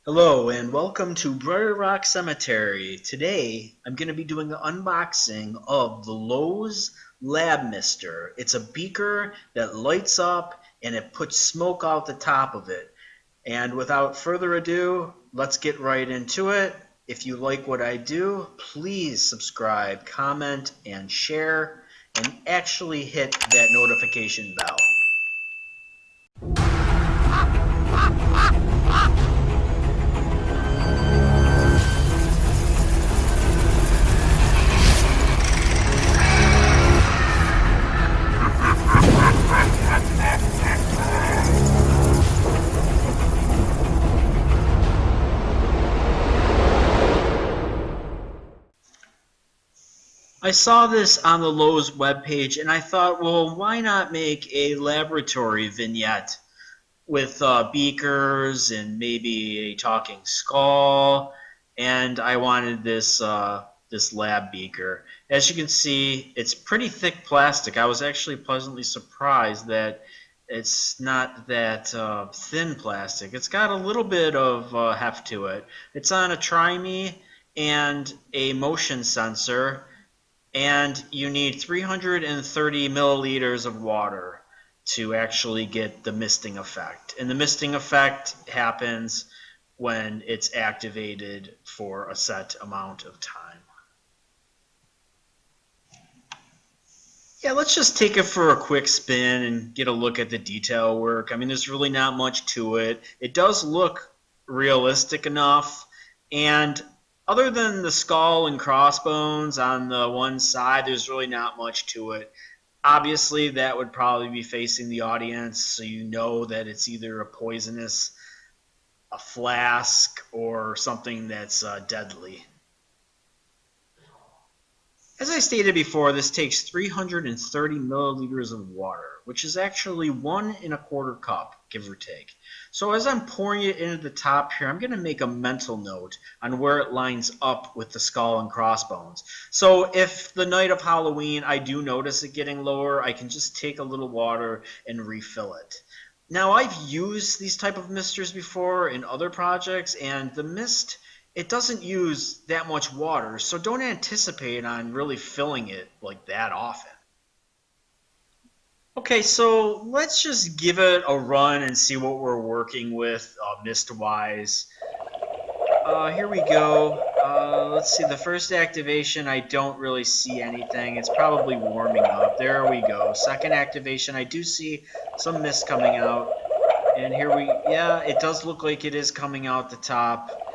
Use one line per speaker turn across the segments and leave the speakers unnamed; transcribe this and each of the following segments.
Hello and welcome to Brier Rock Cemetery. Today I'm going to be doing an unboxing of the Lowe's Lab Mister. It's a beaker that lights up and it puts smoke out the top of it. And without further ado, let's get right into it. If you like what I do, please subscribe, comment, and share, and actually hit that notification bell. I saw this on the Lowe's webpage and I thought, well, why not make a laboratory vignette with beakers and maybe a talking skull? And I wanted this lab beaker. As you can see, it's pretty thick plastic. I was actually pleasantly surprised that it's not that thin plastic. It's got a little bit of heft to it. It's on a Try-Me and a motion sensor, and you need 330 milliliters of water to actually get the misting effect. And the misting effect happens when it's activated for a set amount of time. Yeah, let's just take it for a quick spin and get a look at the detail work. I mean, there's really not much to it. It does look realistic enough, and other than the skull and crossbones on the one side, there's really not much to it. Obviously, that would probably be facing the audience, so you know that it's either a poisonous, a flask, or something that's deadly. As I stated before, this takes 330 milliliters of water, which is actually 1¼ cup, give or take. So as I'm pouring it into the top here, I'm going to make a mental note on where it lines up with the skull and crossbones. So if the night of Halloween I do notice it getting lower, I can just take a little water and refill it. Now, I've used these type of misters before in other projects, and the mist, it doesn't use that much water, so don't anticipate on really filling it like that often. Okay, so let's just give it a run and see what we're working with mist-wise. Here we go. Let's see, the first activation, I don't really see anything. It's probably warming up. There we go. Second activation, I do see some mist coming out. And yeah, it does look like it is coming out the top.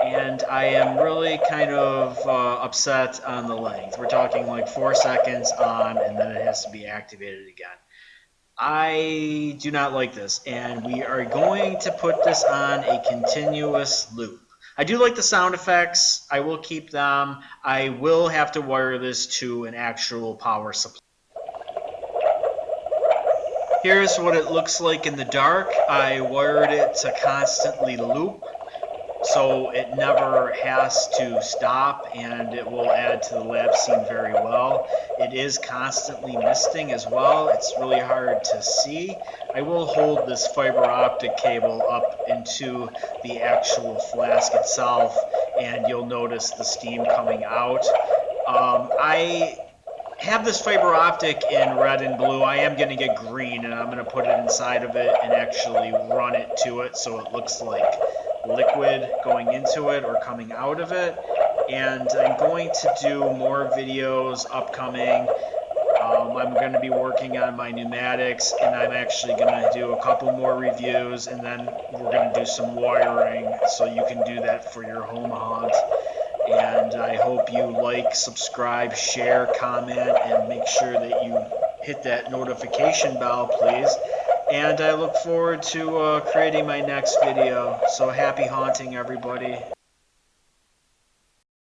And I am really kind of upset on the length. We're talking like 4 seconds on, and then it has to be activated again. I do not like this, and we are going to put this on a continuous loop. I do like the sound effects. I will keep them. I will have to wire this to an actual power supply. Here's what it looks like in the dark. I wired it to constantly loop, so it never has to stop, and it will add to the lab scene very well. It is constantly misting as well. It's really hard to see. I will hold this fiber optic cable up into the actual flask itself, and you'll notice the steam coming out. I have this fiber optic in red and blue. I am going to get green, and I'm going to put it inside of it and actually run it to it so it looks like liquid going into it or coming out of it. And I'm going to do more videos upcoming. I'm going to be working on my pneumatics, and I'm actually going to do a couple more reviews, and then we're going to do some wiring so you can do that for your home haunt. And I hope you like, subscribe, share, comment, and make sure that you hit that notification bell, please. And I look forward to creating my next video. So happy haunting, everybody.